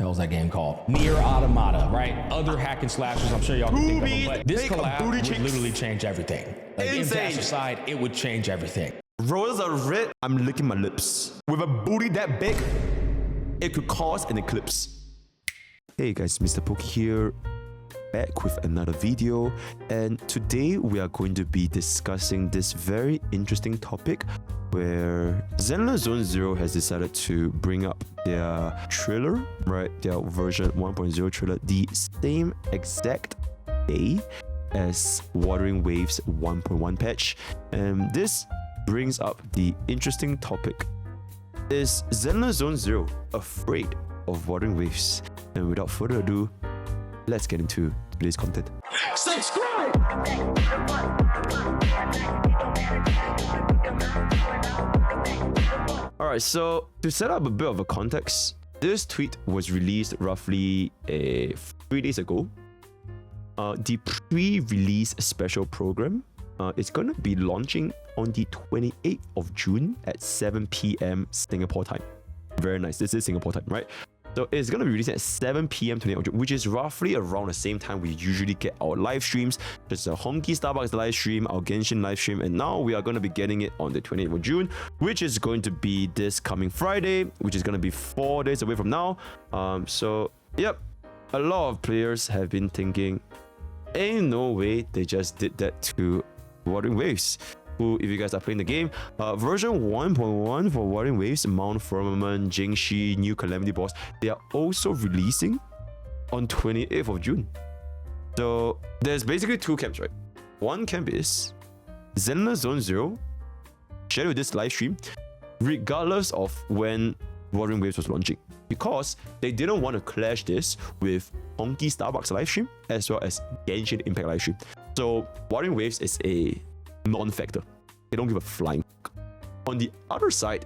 hell's that game called? Nier Automata, right? Other hack and slashers, I'm sure y'all can think of them, but this collab would literally change everything. Like, in Gacha side, it would change everything. Roses are red, I'm licking my lips. With a booty that big, it could cause an eclipse. Hey guys, MrPokke here, back with another video, and today we are going to be discussing this very interesting topic where Zenless Zone Zero has decided to bring up their trailer, right, their version 1.0 trailer, the same exact day as Wuthering Waves 1.1 patch. And this brings up the interesting topic: is Zenless Zone Zero afraid of Wuthering Waves? And without further ado, let's get into today's content. Subscribe! Alright, so to set up a bit of a context, this tweet was released roughly 3 days ago. The pre-release special program is going to be launching on the 28th of June at 7 p.m. Singapore time. Very nice. This is Singapore time, right? So it's going to be released at 7 p.m. 28th of June, which is roughly around the same time we usually get our live streams. There's a honkaistarrail live stream, our Genshin live stream, and now we are going to be getting it on the 28th of June, which is going to be this coming Friday, which is going to be 4 days away from now. So, yep, a lot of players have been thinking, ain't no way they just did that to Wuthering Waves. Who, if you guys are playing the game, version 1.1 for Wuthering Waves, Mount Firmament, Jingxi, New Calamity Boss, they are also releasing on 28th of June. So there's basically two camps, right? One camp is Zenless Zone Zero scheduled this live stream regardless of when Wuthering Waves was launching, because they didn't want to clash this with honkaistarrail live stream as well as Genshin Impact live stream. So Wuthering Waves is a non-factor. They don't give a flying fuck. On the other side,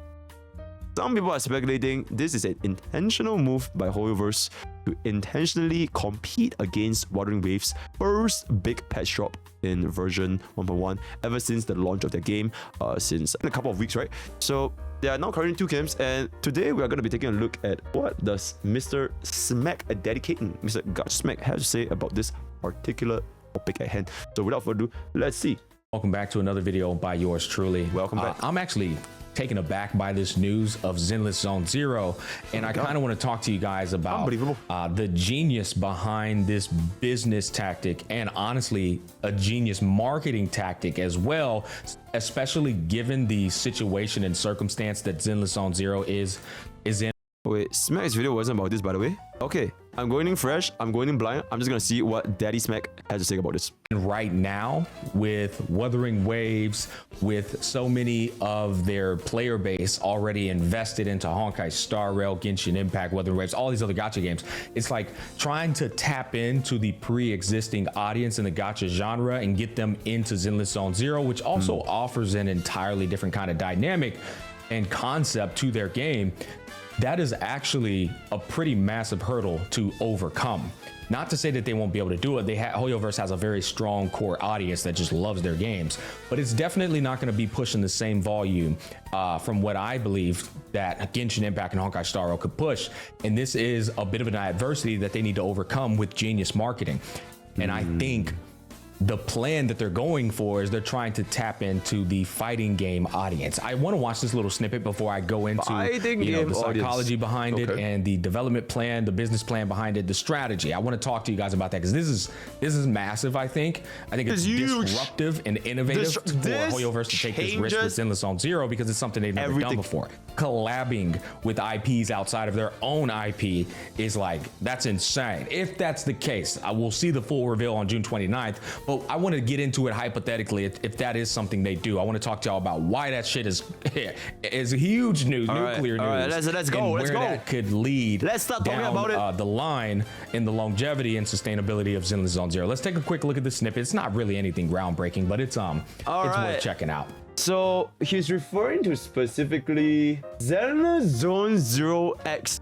some people are speculating this is an intentional move by Hoyoverse to intentionally compete against Wuthering Waves' first big patch drop in version 1.1 ever since the launch of the game, since a couple of weeks, right? So there are now currently two camps, and today we are going to be taking a look at what does MrSmack, dedicating Mr. GachaSmack, have to say about this particular topic at hand. So without further ado, let's see. Welcome back to another video by yours truly. Welcome back. I'm actually taken aback by this news of Zenless Zone Zero, and I kind of want to talk to you guys about the genius behind this business tactic, and honestly a genius marketing tactic as well, especially given the situation and circumstance that Zenless Zone Zero is in. Wait, Smack's video wasn't about this, by the way. Okay, I'm going in fresh, I'm going in blind. I'm just gonna see what Daddy Smack has to say about this. And right now, with Wuthering Waves, with so many of their player base already invested into honkaistarrail, Genshin Impact, Wuthering Waves, all these other gacha games, it's like trying to tap into the pre-existing audience in the gacha genre and get them into Zenless Zone Zero, which also offers an entirely different kind of dynamic and concept to their game. That is actually a pretty massive hurdle to overcome. Not to say that they won't be able to do it. Hoyoverse has a very strong core audience that just loves their games, but it's definitely not going to be pushing the same volume from what I believe that Genshin Impact and honkaistarrail could push. And this is a bit of an adversity that they need to overcome with genius marketing. And I think the plan that they're going for is they're trying to tap into the fighting game audience. I want to watch this little snippet before I go into the psychology behind it and the development plan, the business plan behind it, the strategy. I want to talk to you guys about that because this is massive. I think it's disruptive and innovative for Hoyoverse to take this risk with Zenless Zone Zero because it's something they've never done before. Collabing with IPs outside of their own IP is like, that's insane. If that's the case, I will see the full reveal on June 29th. But I want to get into it hypothetically if that is something they do. I want to talk to y'all about why that shit is huge news, nuclear news. All right, let's go. Let's go. That could lead. Let's start talking about it. The line in the longevity and sustainability of Zenless Zone Zero. Let's take a quick look at this snippet. It's not really anything groundbreaking, but it's worth checking out. So he's referring to specifically Zenless Zone Zero X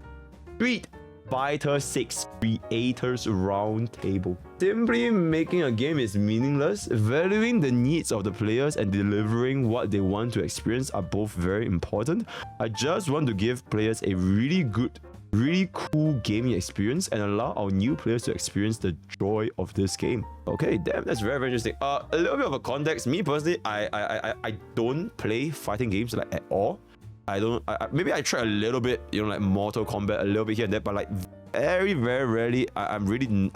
Street Fighter 6 Creators Roundtable. Simply making a game is meaningless. Valuing the needs of the players and delivering what they want to experience are both very important. I just want to give players a really good really cool gaming experience and allow our new players to experience the joy of this game. Okay, damn, that's very, very interesting. A little bit of a context. Me personally, I don't play fighting games like at all. I don't. Maybe I try a little bit, you know, like Mortal Kombat, a little bit here and there, but like very, very rarely. I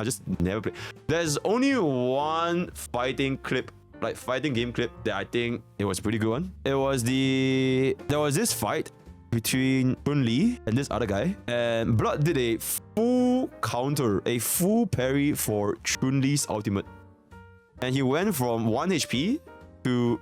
just never play. There's only one fighting game clip that I think it was a pretty good one. There was this fight between Chun-Li and this other guy, and Blood did a full counter, a full parry for Chun-Li's ultimate, and he went from 1 HP to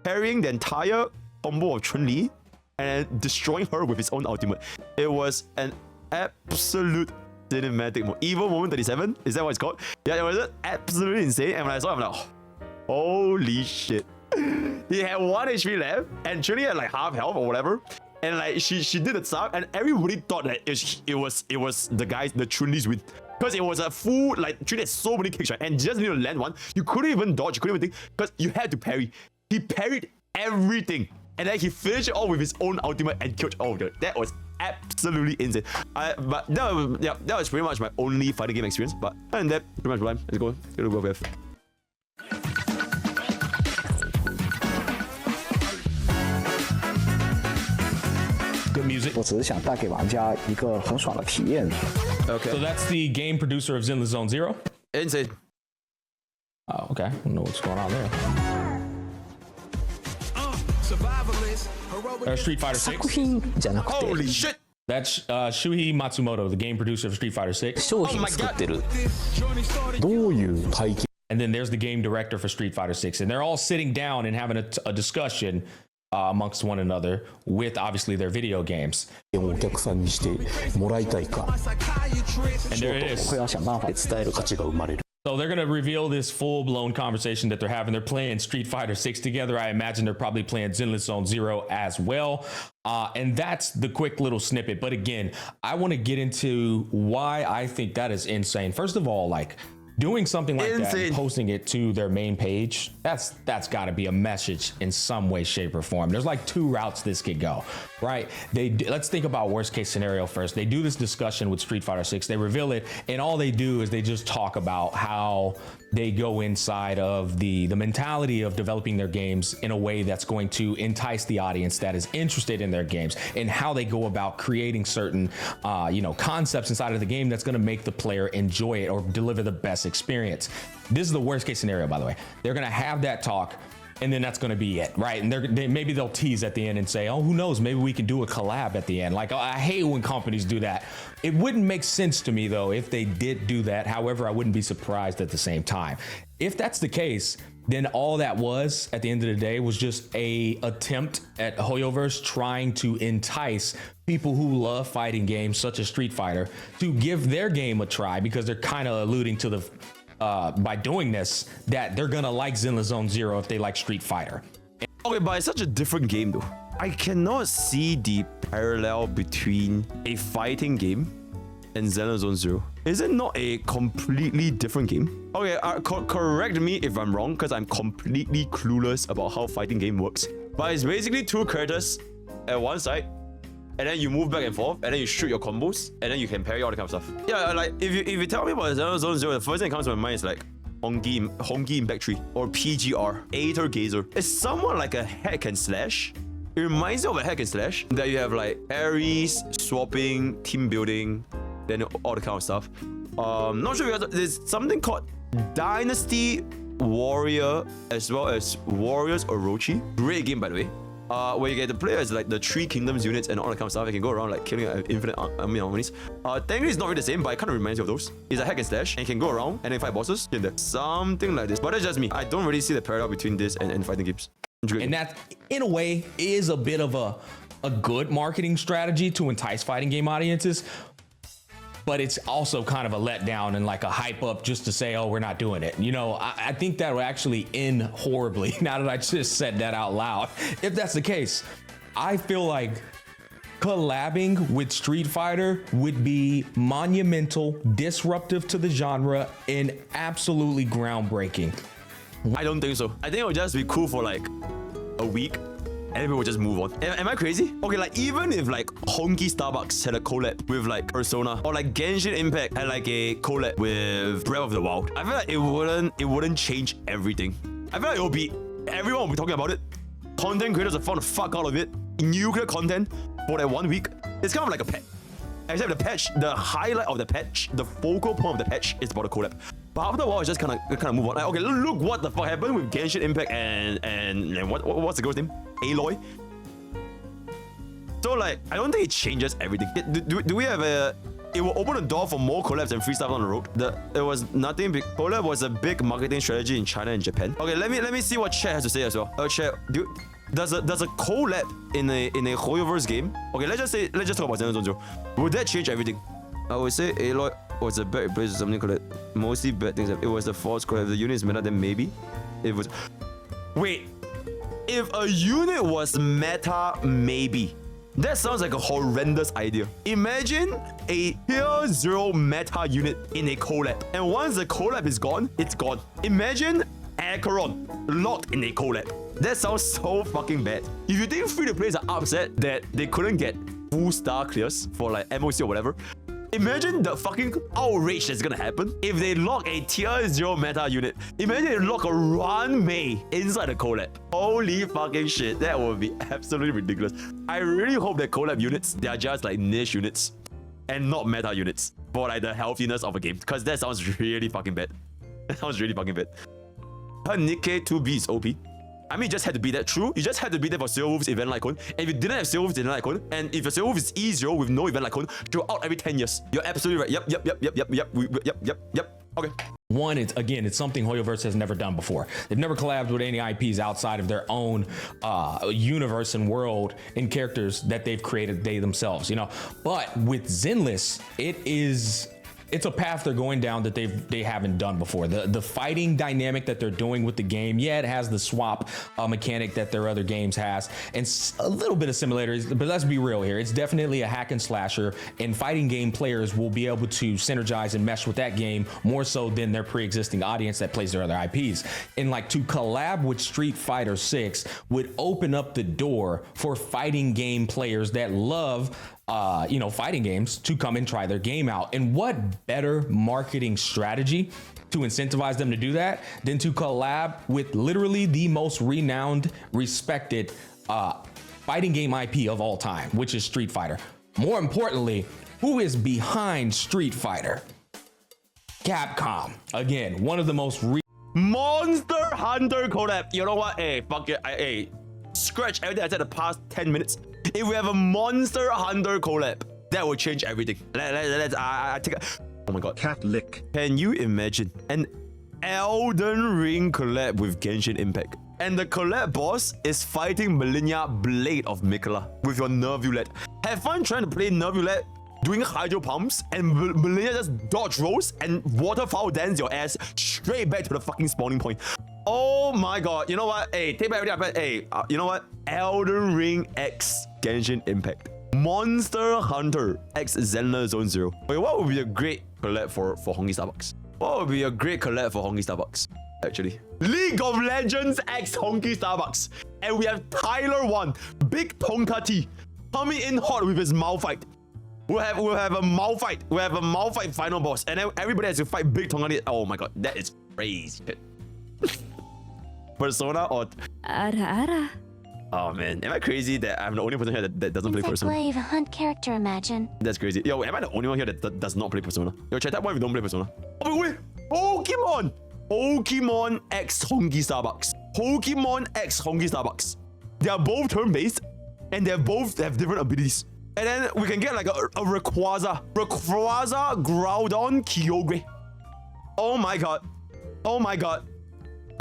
parrying the entire combo of Chun-Li and destroying her with his own ultimate. It was an absolute cinematic moment. Evil Moment 37, is that what it's called? Yeah, it was absolutely insane. And when I saw it, I'm like, oh, holy shit. He had 1 HP left, and Chun-Li had like half health or whatever. And like she did the sub, and everybody thought that it was the Chun-Li's with. Because it was a full, like, Chun-Li had so many kicks, right? And just need to land one. You couldn't even dodge, you couldn't even think, because you had to parry. He parried everything. And then he finished it all with his own ultimate and killed all of them. That was absolutely insane. But that was pretty much my only fighting game experience. But other than that, pretty much blind. Let's go. Let's go with. Good music. 我只是想带给玩家一个很爽的体验。 Okay. So that's the game producer of Zenless Zone Zero. Insane. Oh, okay. I don't know what's going on there. Street Fighter 6. 作品じゃなくて Holy shit. That's Shuhei Matsumoto, the game producer of Street Fighter 6. 商品作ってる。どういう体験 And then there's the game director for Street Fighter 6. And they're all sitting down and having a discussion amongst one another with obviously their video games. をお客さんにしてもらいたいか。 And there it is. これは想办法で伝える価値が生まれる。 So they're going to reveal this full-blown conversation that they're having. They're playing Street Fighter 6 together. I imagine they're probably playing Zenless Zone Zero as well. And that's the quick little snippet. But again, I want to get into why I think that is insane. First of all, like, doing something like that and posting it to their main page, that's got to be a message in some way, shape, or form. There's like 2 routes this could go, right? Let's think about worst case scenario first. They do this discussion with Street Fighter 6. They reveal it, and all they do is they just talk about how they go inside of the mentality of developing their games in a way that's going to entice the audience that is interested in their games, and how they go about creating certain concepts inside of the game that's going to make the player enjoy it or deliver the best experience. This is the worst case scenario, by the way. They're going to have that talk, and then that's going to be it, right? And maybe they'll tease at the end and say, oh, who knows, maybe we can do a collab at the end. Like, I hate when companies do that. It wouldn't make sense to me, though, if they did do that. However, I wouldn't be surprised at the same time. If that's the case, then all that was, at the end of the day, was just a attempt at Hoyoverse trying to entice people who love fighting games such as Street Fighter to give their game a try, because they're kind of alluding to the by doing this that they're gonna like Zenless Zone Zero if they like Street Fighter. Okay, but it's such a different game though. I cannot see the parallel between a fighting game and Zenless Zone Zero. Is it not a completely different game? Okay, correct me if I'm wrong, because I'm completely clueless about how fighting game works. But it's basically 2 characters at one side, and then you move back and forth, and then you shoot your combos, and then you can parry all the kind of stuff. Yeah, like if you tell me about Zenless Zone Zero, the first thing that comes to my mind is like Honkai Impact 3 or PGR, Aether Gazer. It's somewhat like a hack and slash. It reminds me of a hack and slash that you have like parries, swapping, team building, then all the kind of stuff. Not sure because there's something called Dynasty Warrior as well as Warriors Orochi. Great game, by the way. Where you get the players like the 3 kingdoms units and all that kind of stuff. You can go around like killing an infinite army of enemies. Technically it's not really the same, but it kind of reminds you of those. It's a hack and slash, and you can go around and then fight bosses in there. Something like this. But that's just me. I don't really see the parallel between this and fighting games. And that, in a way, is a bit of a good marketing strategy to entice fighting game audiences. But it's also kind of a letdown and like a hype up just to say, oh, we're not doing it. You know, I think that will actually end horribly now that I just said that out loud. If that's the case, I feel like collabing with Street Fighter would be monumental, disruptive to the genre, and absolutely groundbreaking. I don't think so. I think it would just be cool for like a week, everyone would just move on. Am I crazy? Okay, like even if like Honky Starbucks had a collab with like Persona, or like Genshin Impact had like a collab with Breath of the Wild, I feel like it wouldn't change everything. I feel like it will be, everyone will be talking about it. Content creators will found the fuck out of it. Nuclear content for that 1 week. It's kind of like a patch. Except the patch, the highlight of the patch, the focal point of the patch is about the collab. But after a while, it's just kind of move on. Like, okay, look what the fuck happened with Genshin Impact and what's the girl's name? Aloy. So like, I don't think it changes everything. Do we have a? It will open the door for more collabs and free stuff on the road. There was nothing big. Collab was a big marketing strategy in China and Japan. Okay, let me see what chat has to say as well. Chat, does a collab in a Hoyoverse game? Okay, let's just talk about Zenless Zone Zero. Would that change everything? I would say Aloy was a bad place or something collab. Mostly bad things. It was the false collab. The unit is meta, then maybe it was. Wait, if a unit was meta, maybe. That sounds like a horrendous idea. Imagine a tier 0 meta unit in a collab. And once the collab is gone, it's gone. Imagine Acheron locked in a collab. That sounds so fucking bad. If you think free-to-players are upset that they couldn't get full star clears for like MOC or whatever, imagine the fucking outrage that's gonna happen if they lock a tier 0 meta unit. Imagine they lock a Run Mei inside the collab. Holy fucking shit, that would be absolutely ridiculous. I really hope that collab units, they are just like niche units and not meta units for like the healthiness of a game, because that sounds really fucking bad. That sounds really fucking bad. Her Nikkei 2B is OP. I mean, it just had to be that true. You just had to be there for Silverwolf's event icon. And if you didn't have Silverwolf's event icon, and if a Silverwolf is E0 with no event icon, you're out every 10 years. You're absolutely right. Yep. Okay. One, it's something Hoyoverse has never done before. They've never collabed with any IPs outside of their own universe and world and characters that they've created they themselves, you know. But with Zenless, it's a path they're going down that they haven't done before. The fighting dynamic that they're doing with the game, yeah, it has the swap mechanic that their other games has, and a little bit of simulators, but let's be real here. It's definitely a hack and slasher, and fighting game players will be able to synergize and mesh with that game more so than their pre-existing audience that plays their other IPs. And like to collab with Street Fighter 6 would open up the door for fighting game players that love fighting games to come and try their game out. And what better marketing strategy to incentivize them to do that than to collab with literally the most renowned, respected fighting game IP of all time, which is Street Fighter. More importantly, who is behind Street Fighter? Capcom. Again, one of the most Monster Hunter collab. You know what? Hey, fuck it. Hey, scratch everything I said the past 10 minutes. If we have a Monster Hunter collab, that will change everything. I take a... Oh my god. Cat lick. Can you imagine an Elden Ring collab with Genshin Impact? And the collab boss is fighting Millennia Blade of Mikola with your Nervulette. Have fun trying to play Nervulette, doing hydro pumps, and Millennia just dodge rolls and waterfowl dance your ass straight back to the fucking spawning point. Oh my god, you know what? Hey, take back everything I said. Hey, you know what? Elden Ring X Genshin Impact. Monster Hunter X Zenless Zone Zero. Wait, what would be a great collab for Honky Starbucks? What would be a great collab for Honky Starbucks? Actually, League of Legends X Honky Starbucks. And we have Tyler 1, Big Tonka T, coming in hot with his Malphite. We'll have a Malphite. We'll have a Malphite final boss. And then everybody has to fight Big Tonka T. Oh my god, that is crazy. Persona or... Oh man, am I crazy that I'm the only person here that doesn't play Persona? Brave hunt character, imagine. That's crazy. Yo, am I the only one here that does not play Persona? Yo, chat, why we don't play Persona? Oh wait, Pokemon! Pokemon X Honky Starbucks. Pokemon X Honky Starbucks. They are both turn-based, and they both have different abilities. And then we can get like a Rayquaza. Rayquaza Groudon Kyogre. Oh my god. Oh my god.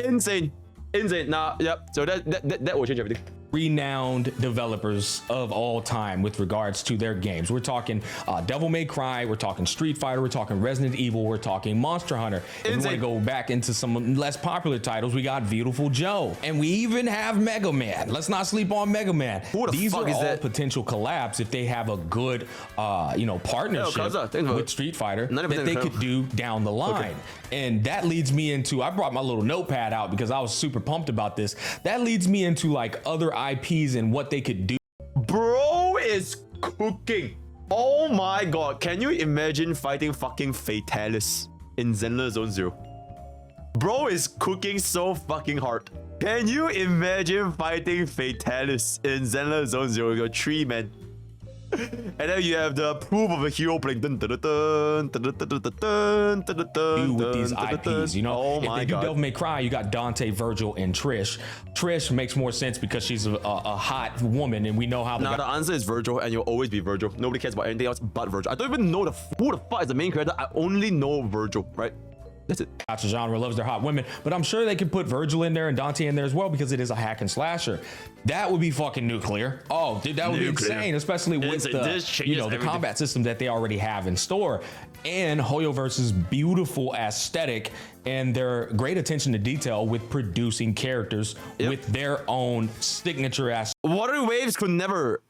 Insane. Nah, yep. So that will change everything. Renowned developers of all time with regards to their games. We're talking Devil May Cry, we're talking Street Fighter, we're talking Resident Evil, we're talking Monster Hunter. If we want to go back into some less popular titles, we got Beautiful Joe, and we even have Mega Man. Let's not sleep on Mega Man. These are all potential collabs if they have a good partnership with Street Fighter that they could do down the line. Okay. And that leads me into, I brought my little notepad out because I was super pumped about this. That leads me into like other IPs and what they could do. Bro is cooking. Oh my god. Can you imagine fighting fucking Fatalis in Zenless Zone Zero? Bro is cooking so fucking hard. Can you imagine fighting Fatalis in Zenless Zone Zero with your 3 man? And then you have the proof of a hero playing dun, dun, dun, dun, dun, dun, dun, dun, dun, dun, With these dun, dun, IPs, you know, oh if my they do god. Devil May Cry, you got Dante, Virgil, and Trish. Trish makes more sense because she's a hot woman, and we know how. Now the answer is Virgil, and you'll always be Virgil. Nobody cares about anything else but Virgil. I don't even know who the fuck is the main character. I only know Virgil, right? That's it. Gacha genre loves their hot women, but I'm sure they could put Virgil in there and Dante in there as well because it is a hack and slasher. That would be fucking nuclear. Oh, dude, that would be insane, especially with the combat system that they already have in store, and Hoyoverse's beautiful aesthetic and their great attention to detail with producing characters with their own signature Wuthering Waves could never.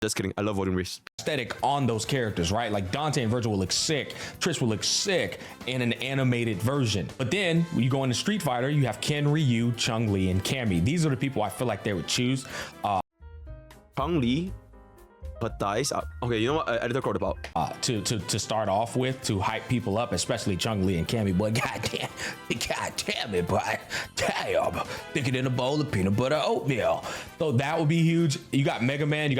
Just kidding. I love Wuthering Waves. aesthetic on those characters, right? Like Dante and Virgil will look sick, Trish will look sick in an animated version. But then when you go into Street Fighter, you have Ken, Ryu, Chun-Li, and Cammy. These are the people I feel like they would choose. Chun-Li, Patais. Okay, you know what? Editor code about. To start off with, to hype people up, especially Chun-Li and Cammy. Boy, goddamn it, boy. Damn, thicker than a bowl of peanut butter oatmeal. So that would be huge. You got Mega Man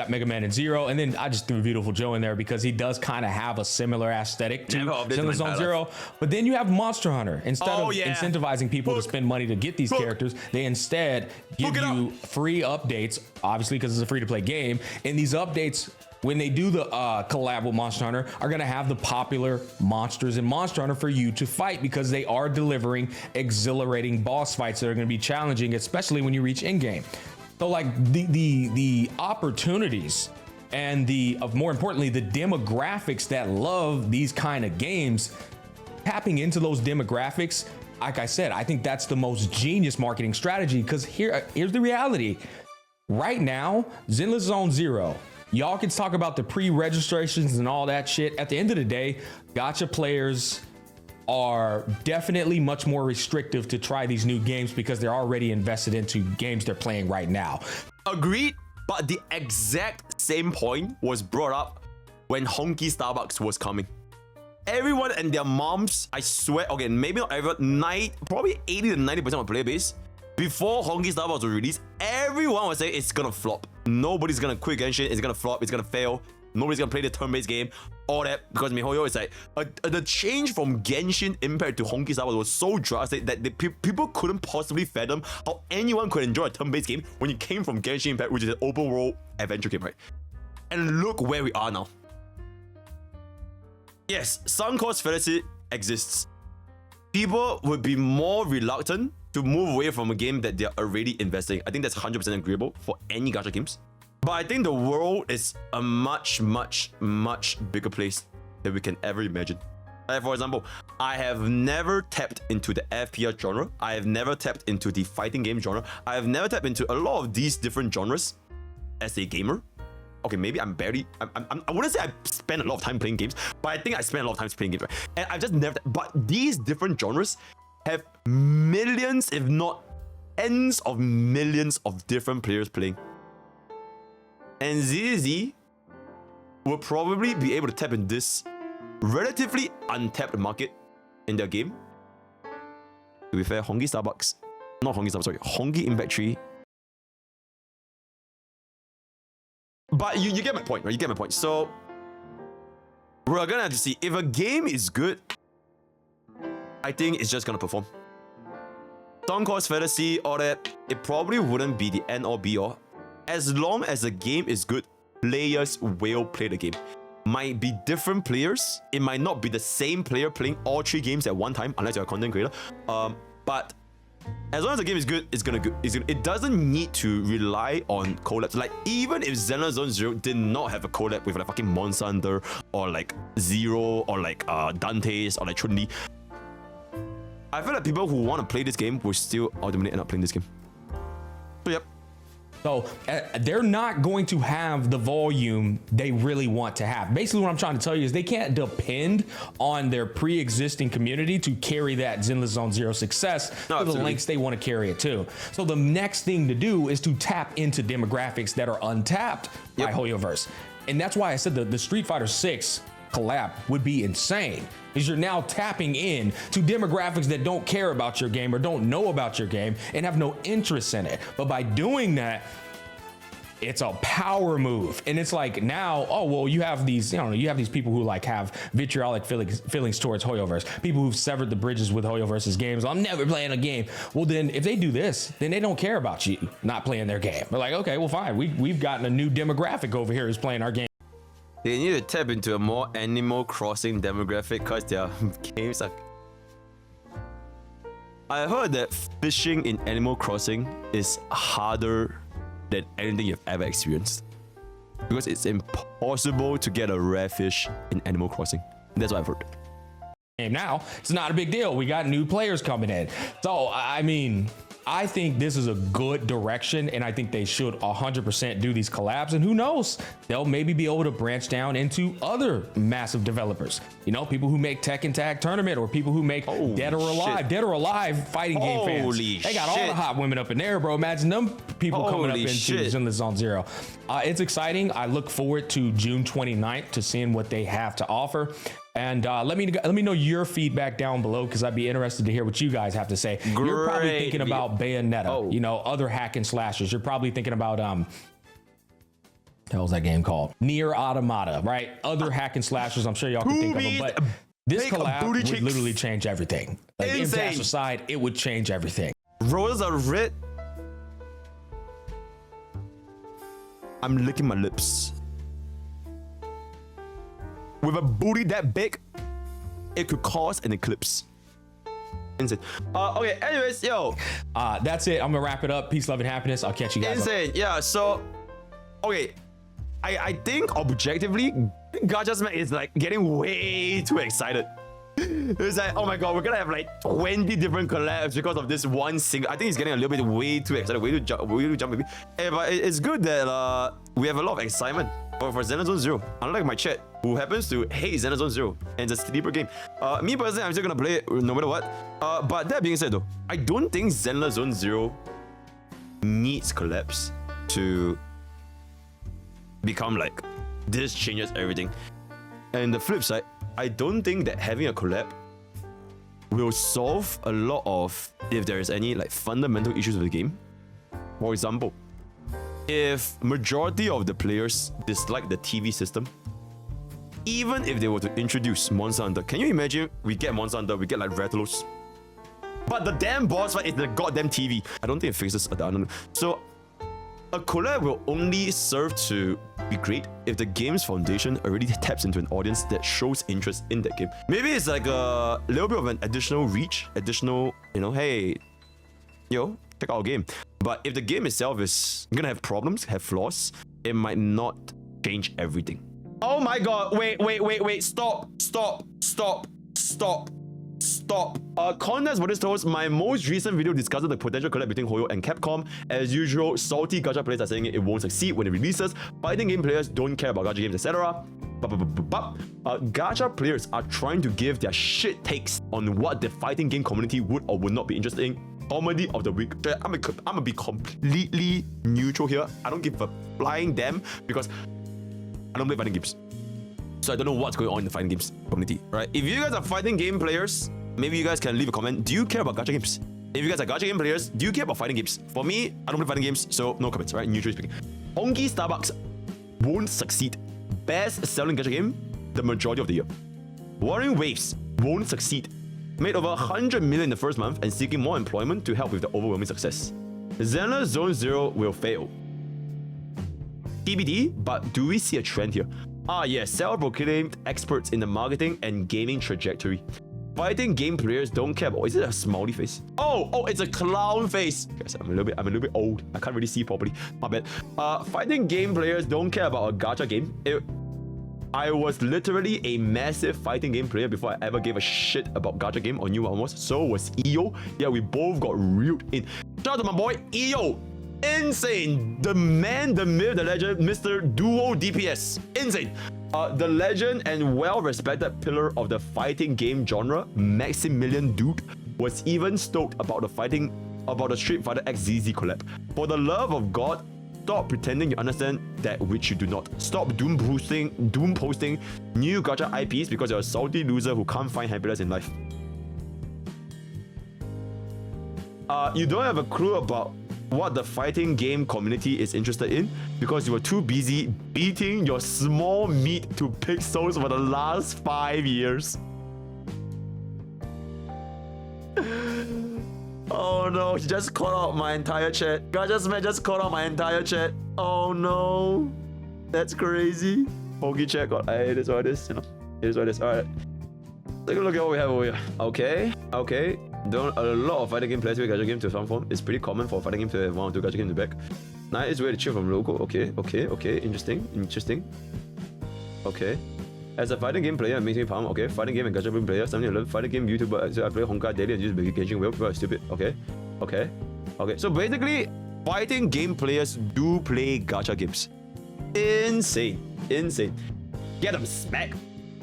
and Zero, and then I just threw Beautiful Joe in there because he does kind of have a similar aesthetic to Zenless Zone Zero. But then you have Monster Hunter. Instead of incentivizing people to spend money to get these characters, they instead give you free updates, obviously because it's a free-to-play game, and these updates, when they do the collab with Monster Hunter, are going to have the popular monsters in Monster Hunter for you to fight because they are delivering exhilarating boss fights that are going to be challenging, especially when you reach in-game. So like the opportunities and more importantly, the demographics that love these kind of games, tapping into those demographics, like I said, I think that's the most genius marketing strategy because here's the reality. Right now, Zenless Zone Zero, y'all can talk about the pre-registrations and all that shit. At the end of the day, gacha players are definitely much more restrictive to try these new games because they're already invested into games they're playing right now. Agreed, but the exact same point was brought up when Honkai Starbucks was coming. Everyone and their moms, I swear, okay, maybe not everyone, probably 80 to 90% of player base, before Honkai Starbucks was released, everyone was saying it's gonna flop. Nobody's gonna quit Genshin, it's gonna flop, it's gonna fail. Nobody's gonna play the turn-based game, all that, because MiHoYo is like, the change from Genshin Impact to Honkai Star Wars was so drastic that people couldn't possibly fathom how anyone could enjoy a turn-based game when you came from Genshin Impact, which is an open-world adventure game, right? And look where we are now. Yes, some cost fallacy exists. People would be more reluctant to move away from a game that they're already investing. I think that's 100% agreeable for any gacha games. But I think the world is a much, much, much bigger place than we can ever imagine. Like for example, I have never tapped into the FPS genre. I have never tapped into the fighting game genre. I have never tapped into a lot of these different genres as a gamer. Okay, maybe I wouldn't say I spend a lot of time playing games, but I think I spend a lot of time playing games, right? And I've just never, but these different genres have millions, if not tens of millions of different players playing. And ZZ will probably be able to tap in this relatively untapped market in their game. To be fair, Honkai Impact 3. But you get my point, right? You get my point. So we're gonna have to see if a game is good. I think it's just gonna perform. Some cost fallacy, all that, it probably wouldn't be the end or be all. As long as the game is good, players will play the game. Might be different players. It might not be the same player playing all 3 games at one time, unless you're a content creator. But as long as the game is good, it doesn't need to rely on collabs. Like even if Zenless Zone Zero did not have a collab with like fucking Monster Hunter or like Zero or like Dante's or like Chun-Li, I feel like people who want to play this game will still ultimately end up playing this game. So yep. So they're not going to have the volume they really want to have. Basically, what I'm trying to tell you is they can't depend on their pre-existing community to carry that Zenless Zone Zero success to the lengths they want to carry it to. So the next thing to do is to tap into demographics that are untapped by HoYoverse. And that's why I said the Street Fighter 6 collab would be insane, because you're now tapping in to demographics that don't care about your game or don't know about your game and have no interest in it. But by doing that, it's a power move. And it's like, now, oh, well, you have these, you have these people who like have vitriolic feelings towards HoYoverse, people who've severed the bridges with HoYoverse's games. I'm never playing a game. Well, then if they do this, then they don't care about you not playing their game. They're like, okay, well, fine. We've gotten a new demographic over here who's playing our game. They need to tap into a more Animal Crossing demographic because their games are... I heard that fishing in Animal Crossing is harder than anything you've ever experienced, because it's impossible to get a rare fish in Animal Crossing. That's what I've heard. Now, it's not a big deal. We got new players coming in. So, I mean, I think this is a good direction, and I think they should 100% do these collabs. And who knows, they'll maybe be able to branch down into other massive developers. People who make Tekken Tag Tournament, or people who make Dead or Alive fighting game fans. They got all the hot women up in there, bro. Imagine them people coming up into Zenless Zone Zero. It's exciting. I look forward to June 29th to seeing what they have to offer. And let me know your feedback down below, because I'd be interested to hear what you guys have to say. You're probably thinking about Bayonetta, other hack and slashers. You're probably thinking about what the hell's that game called? Nier Automata, right? Other hack and slashers. I'm sure y'all can think of them, but this collab would literally change everything. Like, impasse aside, it would change everything. Roses are red. I'm licking my lips. With a booty that big, it could cause an eclipse. Insane. Okay, anyways, that's it. I'm gonna wrap it up. Peace, love, and happiness. I'll catch you guys. Insane. Yeah, so okay. I think objectively, GachaSmack is like getting way too excited. It's like, oh my god, we're gonna have like 20 different collabs because of this one single. I think he's getting a little bit way too excited, way too jumpy. But it's good that we have a lot of excitement for Zenless Zone Zero. Unlike my chat, who happens to hate Zenless Zone Zero, and it's a sleeper game. Me personally, I'm still gonna play it no matter what. But that being said though, I don't think Zenless Zone Zero needs collabs to become like, this changes everything. And the flip side, I don't think that having a collab will solve a lot of, if there is any like fundamental issues with the game. For example, if majority of the players dislike the TV system, even if they were to introduce Monster Hunter, can you imagine we get Monster Hunter, we get like Rathalos, but the damn boss fight is the goddamn TV. I don't think it fixes the So a collab will only serve to be great if the game's foundation already taps into an audience that shows interest in that game. Maybe it's like a little bit of an additional reach, hey, check out our game. But if the game itself is gonna have problems, have flaws, it might not change everything. Oh my god, wait, stop. Context for this toast, my most recent video discussing the potential collab between Hoyo and Capcom. As usual, salty gacha players are saying it won't succeed when it releases. Fighting game players don't care about gacha games, etc. Gacha players are trying to give their shit takes on what the fighting game community would or would not be interested in. Comedy of the week. I'm gonna be completely neutral here. I don't give a flying damn because I don't play fighting games. So I don't know what's going on in the fighting games community, right? If you guys are fighting game players, maybe you guys can leave a comment. Do you care about gacha games? If you guys are gacha game players, do you care about fighting games? For me, I don't play fighting games, so no comments, right? Neutrally speaking. honkaistarrail won't succeed. Best selling gacha game the majority of the year. Wuthering Waves won't succeed. Made over 100 million in the first month and seeking more employment to help with the overwhelming success. Zenless Zone Zero will fail. TBD, but do we see a trend here? Yes, self-proclaimed experts in the marketing and gaming trajectory. Fighting game players don't care about. Is it a smiley face? Oh, it's a clown face. Guys, I'm a little bit old. I can't really see properly. My bad. Fighting game players don't care about a gacha game. I was literally a massive fighting game player before I ever gave a shit about gacha game or knew what it was. So was EO. Yeah, we both got reeled in. Shout out to my boy EO. Insane. The man, the myth, the legend, Mr. Duo DPS. Insane. The legend and well-respected pillar of the fighting game genre, Maximilian Duke, was even stoked about the Street Fighter X ZZ collab. For the love of God, stop pretending you understand that which you do not. Stop doom posting new gacha IPs because you're a salty loser who can't find happiness in life. You don't have a clue about what the fighting game community is interested in because you were too busy beating your small meat to pixels for the last 5 years. Oh no, he just called out my entire chat. GachaSmack just called out my entire chat. Oh no. That's crazy. Pokke chat got, hey, it is what it is, you know. It is what it is. Alright. Take a look at what we have over here. Okay. A lot of fighting game players with gacha game to some form. It's pretty common for a fighting game to have 1 or 2 gacha game in the back. Nice way to chill from logo. Okay. Interesting. Okay. As a fighting game player, it makes me palm. Okay. Fighting game and gacha game player. Something I love. Fighting game YouTuber. So I play Honkai daily and use Genshin well. People are stupid. Okay. So basically, fighting game players do play gacha games. Insane. Get them smack.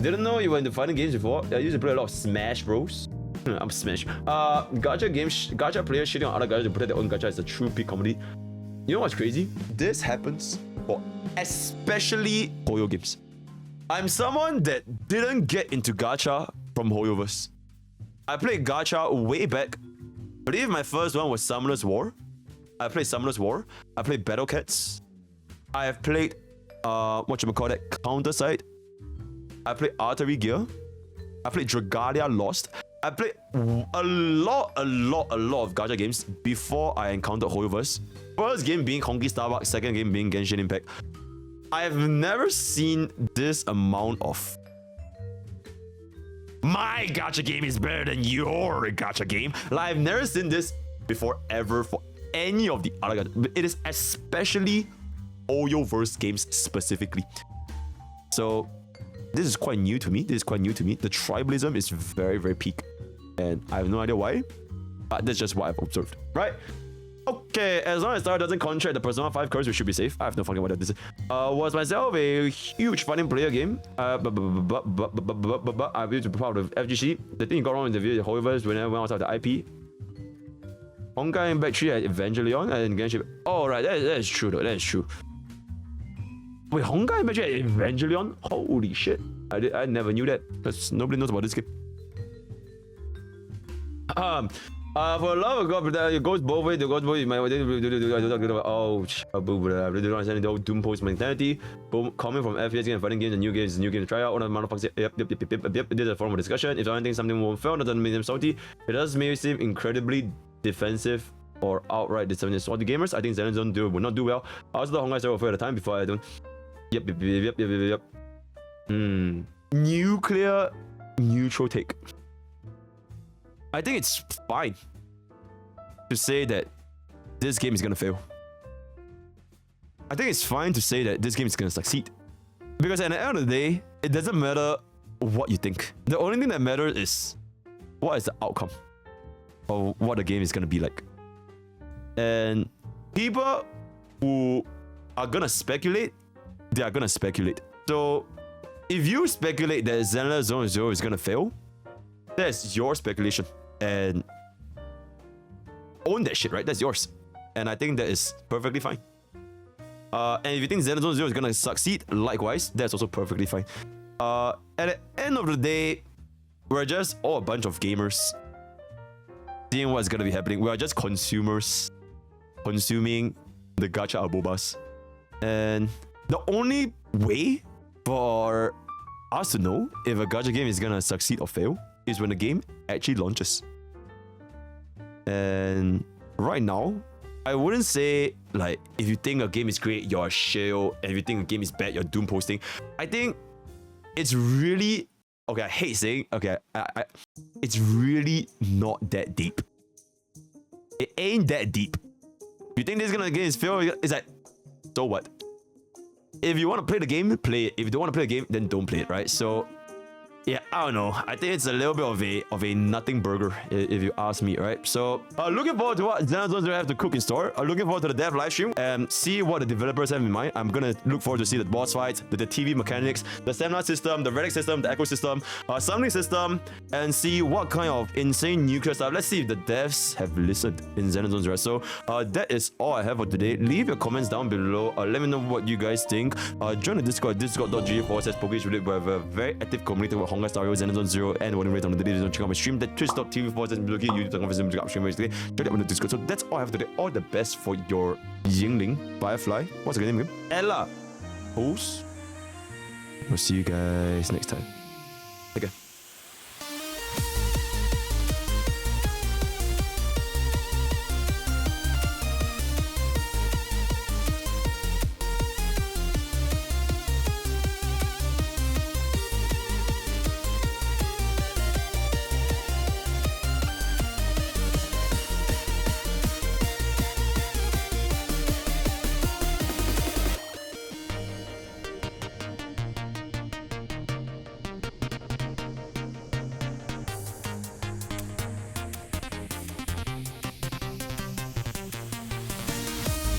Didn't know you were into fighting games before. I used to play a lot of Smash Bros. I'm Smash. Gacha players shitting on other gachas to protect their own gacha is a true peak comedy. You know what's crazy? This happens for especially Hoyo games. I'm someone that didn't get into gacha from Hoyoverse. I played gacha way back. I believe my first one was Summoner's War. I played Summoner's War. I played Battle Cats. I have played Counterside. I played Artery Gear. I played Dragalia Lost. I played a lot of gacha games before I encountered Hoyoverse. First game being Honkai, second game being Genshin Impact. I have never seen this amount of my gacha game is better than your gacha game. Like, I've never seen this before ever for any of the other gacha. It is especially Hoyoverse games specifically. So this is quite new to me. The tribalism is very, very peak. And I have no idea why. But that's just what I've observed. Right? Okay, as long as Star doesn't contract the Persona 5 curse, we should be safe. I have no fucking idea what this is. Was myself a huge fighting player game. I used to be proud of FGC. The thing you got wrong in the video, however, is whenever I went outside the IP. Honkai Impact 3 had Evangelion and Genshin. Oh, right, that is true though. That is true. Wait, Honkai Impact 3 had Evangelion? Holy shit. I never knew that. Because nobody knows about this game. For the love of God, it goes both ways. It goes both ways. Oh, I really don't understand the old Doom Post mentality. Coming from FPS game and fighting games and new games to try out. One of the motherfuckers. Yep. This is a formal discussion. If I think something won't fail, that doesn't make them salty. It does make me seem incredibly defensive or outright disappointed salty gamers. I think Zenless Zone Zero will not do well. I also thought Honkai Star for the time before I don't. Yep. Nuclear neutral take. I think it's fine to say that this game is gonna fail. I think it's fine to say that this game is gonna succeed. Because at the end of the day, it doesn't matter what you think. The only thing that matters is what is the outcome of what the game is gonna be like. And people who are gonna speculate, they are gonna speculate. So if you speculate that Zenless Zone Zero is gonna fail, that's your speculation. And own that shit, right? That's yours. And I think that is perfectly fine. And if you think Zenless Zone Zero is gonna succeed, likewise, that's also perfectly fine. At the end of the day, we're just all a bunch of gamers seeing what's gonna be happening. We are just consumers consuming the gacha abobas. And the only way for us to know if a gacha game is gonna succeed or fail is when the game actually launches. And right now, I wouldn't say like if you think a game is great, you're a shill, and if you think a game is bad, you're doom posting. I think it's really okay. I hate saying okay. It's really not that deep. It ain't that deep. You think this game is fail? It's like, so what? If you want to play the game, play it. If you don't want to play the game, then don't play it, right? So Yeah, I don't know. I think it's a little bit of a nothing burger, if you ask me, right? So, looking forward to what Zenless Zone Zero have to cook in store. Looking forward to the dev live stream and see what the developers have in mind. I'm gonna look forward to see the boss fights, the TV mechanics, the stamina system, the relic system, the echo system, summoning system, and see what kind of insane nuclear stuff. Let's see if the devs have listened in Zenless Zone Zero. So, that is all I have for today. Leave your comments down below. Let me know what you guys think. Join the Discord, discord.gg/Pokke. We have a very active community with honkaistarrail, Zenless Zone Zero, and Wuthering Waves on the daily. Check out my stream. That twitch.tv/YouTube, YouTube, check out on the Discord. So that's all I have today. All the best for your Yingling Firefly. What's her name again? Ella. Host. We'll see you guys next time. Take care.